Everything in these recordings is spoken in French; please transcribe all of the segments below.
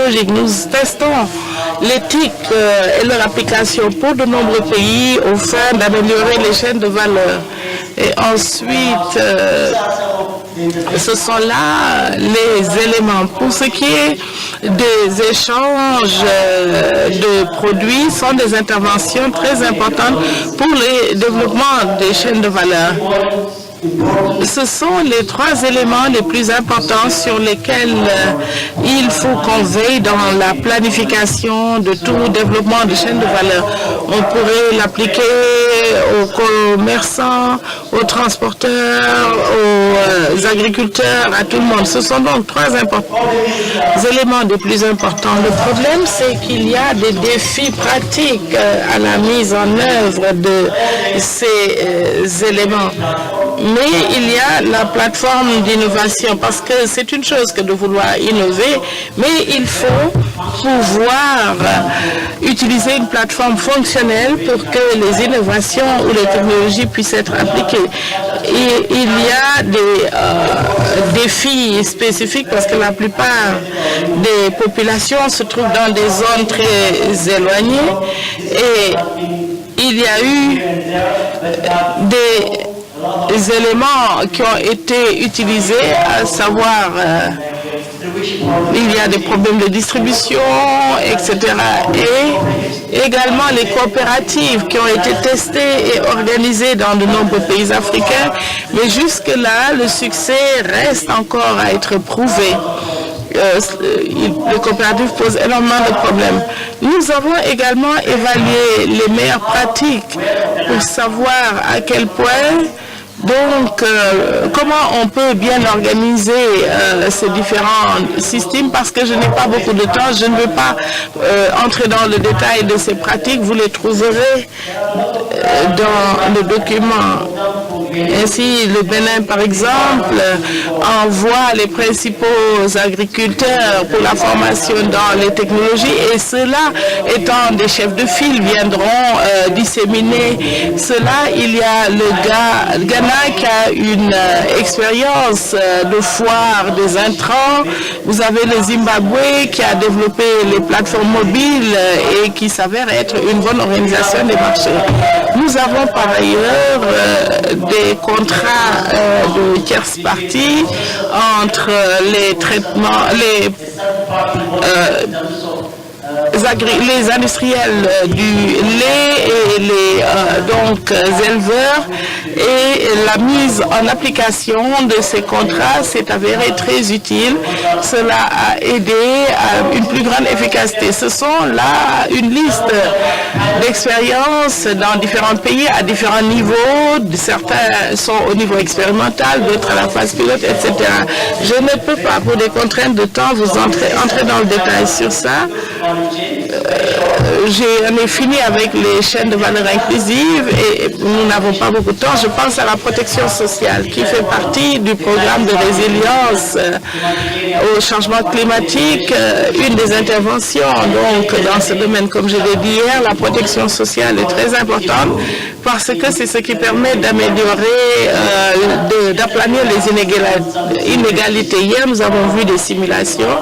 technologiques. Nous testons l'éthique et leur application pour de nombreux pays au fin d'améliorer les chaînes de valeur. Et ensuite, ce sont là les éléments. Pour ce qui est des échanges de produits, sont des interventions très importantes pour le développement des chaînes de valeur. Ce sont les trois éléments les plus importants sur lesquels il faut qu'on veille dans la planification de tout développement de chaînes de valeur. On pourrait l'appliquer aux commerçants, aux transporteurs, aux agriculteurs, à tout le monde. Ce sont donc trois éléments des plus importants. Le problème, c'est qu'il y a des défis pratiques à la mise en œuvre de ces éléments. Mais il y a la plateforme d'innovation, parce que c'est une chose que de vouloir innover, mais il faut pouvoir utiliser une plateforme fonctionnelle pour que les innovations ou les technologies puissent être appliquées. Et il y a des défis spécifiques parce que la plupart des populations se trouvent dans des zones très éloignées et il y a eu des éléments qui ont été utilisés, à savoir il y a des problèmes de distribution, etc. Et également les coopératives qui ont été testées et organisées dans de nombreux pays africains. Mais jusque-là, le succès reste encore à être prouvé. Les coopératives posent énormément de problèmes. Nous avons également évalué les meilleures pratiques pour savoir à quel point, donc, comment on peut bien organiser ces différents systèmes, parce que je n'ai pas beaucoup de temps, je ne veux pas entrer dans le détail de ces pratiques, vous les trouverez dans le document. Ainsi, le Bénin, par exemple, envoie les principaux agriculteurs pour la formation dans les technologies et ceux-là, étant des chefs de file, viendront disséminer cela. Il y a le Ghana qui a une expérience de foire des intrants. Vous avez le Zimbabwe qui a développé les plateformes mobiles et qui s'avère être une bonne organisation des marchés. Nous avons par ailleurs des contrats de tierce partie entre les traitements, les industriels du lait et les éleveurs, et la mise en application de ces contrats s'est avérée très utile. Cela a aidé à une plus grande efficacité. Ce sont là une liste d'expériences dans différents pays à différents niveaux. Certains sont au niveau expérimental, d'autres à la phase pilote, etc. Je ne peux pas, pour des contraintes de temps, vous entrer dans le détail sur ça. J'en ai fini avec les chaînes de valeur inclusive et nous n'avons pas beaucoup de temps. Je pense à la protection sociale qui fait partie du programme de résilience au changement climatique. Une des interventions donc dans ce domaine, comme je l'ai dit hier, la protection sociale est très importante parce que c'est ce qui permet d'améliorer, d'aplanir les inégalités. Hier, nous avons vu des simulations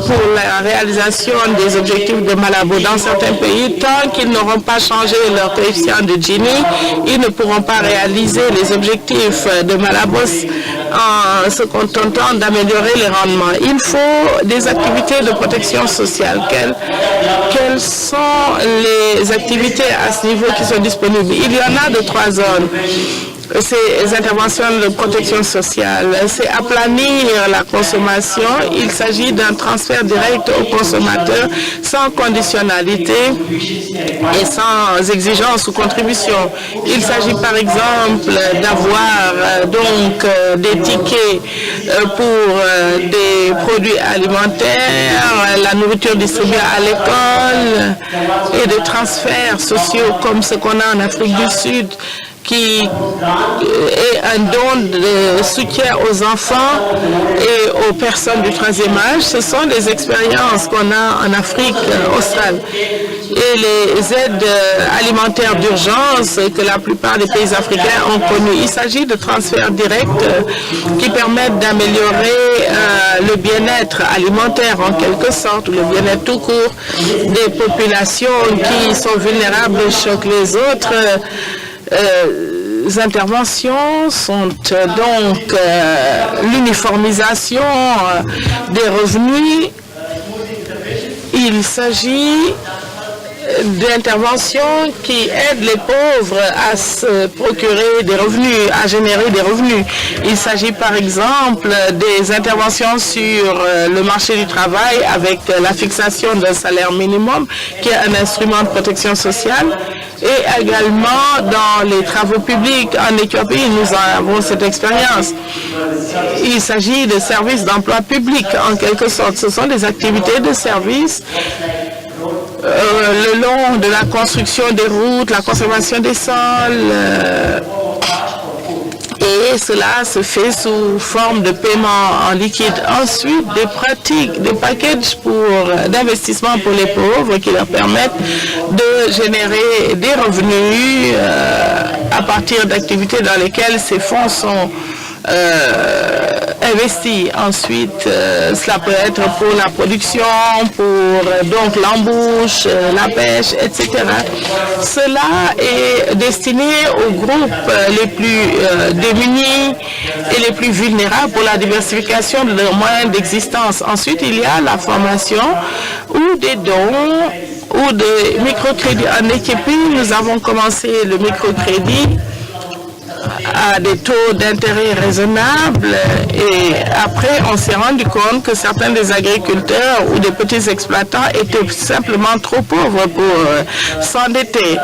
pour la réalisation des objectifs de Malabo dans certains pays. Tant qu'ils n'auront pas changé leur coefficient de Gini, ils ne pourront pas réaliser les objectifs de Malabo en se contentant d'améliorer les rendements. Il faut des activités de protection sociale. Quelles sont les activités à ce niveau qui sont disponibles? Il y en a de 3 zones. Ces interventions de protection sociale, c'est aplanir la consommation. Il s'agit d'un transfert direct au consommateur sans conditionnalité et sans exigence ou contribution. Il s'agit par exemple d'avoir des tickets pour des produits alimentaires, la nourriture distribuée à l'école et des transferts sociaux comme ce qu'on a en Afrique du Sud. qui est un don de soutien aux enfants et aux personnes du troisième âge. Ce sont des expériences qu'on a en Afrique australe. Et les aides alimentaires d'urgence que la plupart des pays africains ont connues. Il s'agit de transferts directs qui permettent d'améliorer le bien-être alimentaire en quelque sorte, ou le bien-être tout court des populations qui sont vulnérables choquent les autres. Interventions sont donc l'uniformisation des revenus. Il s'agit d'interventions qui aident les pauvres à se procurer des revenus, à générer des revenus. Il s'agit par exemple des interventions sur le marché du travail avec la fixation d'un salaire minimum qui est un instrument de protection sociale, et également dans les travaux publics en Éthiopie, nous avons cette expérience. Il s'agit de services d'emploi public en quelque sorte. Ce sont des activités de service le long de la construction des routes, la conservation des sols, et cela se fait sous forme de paiement en liquide. Ensuite, des pratiques, des packages d'investissement pour les pauvres qui leur permettent de générer des revenus à partir d'activités dans lesquelles ces fonds sont investis. Ensuite, cela peut être pour la production, pour donc l'embauche, la pêche, etc. Cela est destiné aux groupes les plus démunis et les plus vulnérables pour la diversification de leurs moyens d'existence. Ensuite, il y a la formation ou des dons ou des microcrédits. En Éthiopie, nous avons commencé le microcrédit à des taux d'intérêt raisonnables, et après on s'est rendu compte que certains des agriculteurs ou des petits exploitants étaient simplement trop pauvres pour s'endetter.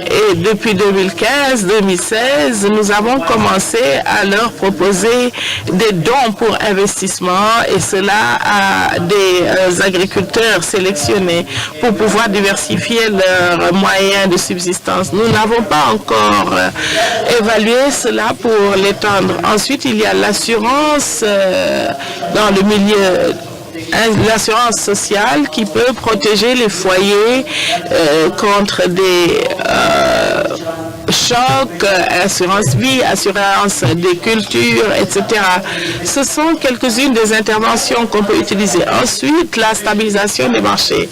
Et depuis 2015-2016, nous avons commencé à leur proposer des dons pour investissement, et cela à des agriculteurs sélectionnés pour pouvoir diversifier leurs moyens de subsistance. Nous n'avons pas encore évalué cela pour l'étendre. Ensuite, il y a l'assurance dans le milieu, l'assurance sociale qui peut protéger les foyers contre des chocs, assurance vie, assurance des cultures, etc. Ce sont quelques-unes des interventions qu'on peut utiliser. Ensuite, la stabilisation des marchés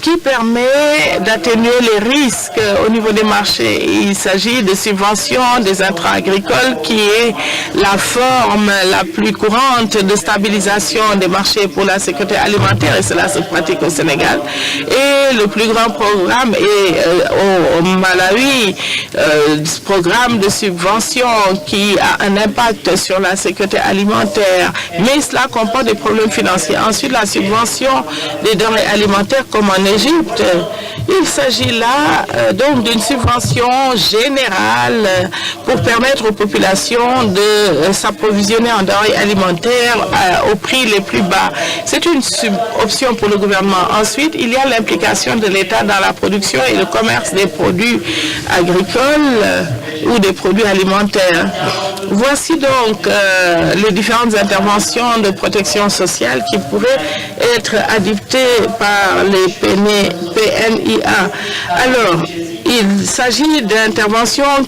qui permet d'atténuer les risques au niveau des marchés. Il s'agit de subventions des intrants agricoles qui est la forme la plus courante de stabilisation des marchés pour la sécurité alimentaire, et cela se pratique au Sénégal. Et le plus grand programme est au Malawi, programme de subvention qui a un impact sur la sécurité alimentaire, mais cela comporte des problèmes financiers. Ensuite, la subvention des denrées alimentaires comme en Égypte. Il s'agit là donc d'une subvention générale pour permettre aux populations de s'approvisionner en denrées alimentaires au prix les plus bas. C'est une option pour le gouvernement. Ensuite, il y a l'implication de l'État dans la production et le commerce des produits agricoles ou des produits alimentaires. Voici donc les différentes interventions de protection sociale qui pourraient être adoptées par les PNIA. Alors, il s'agit d'interventions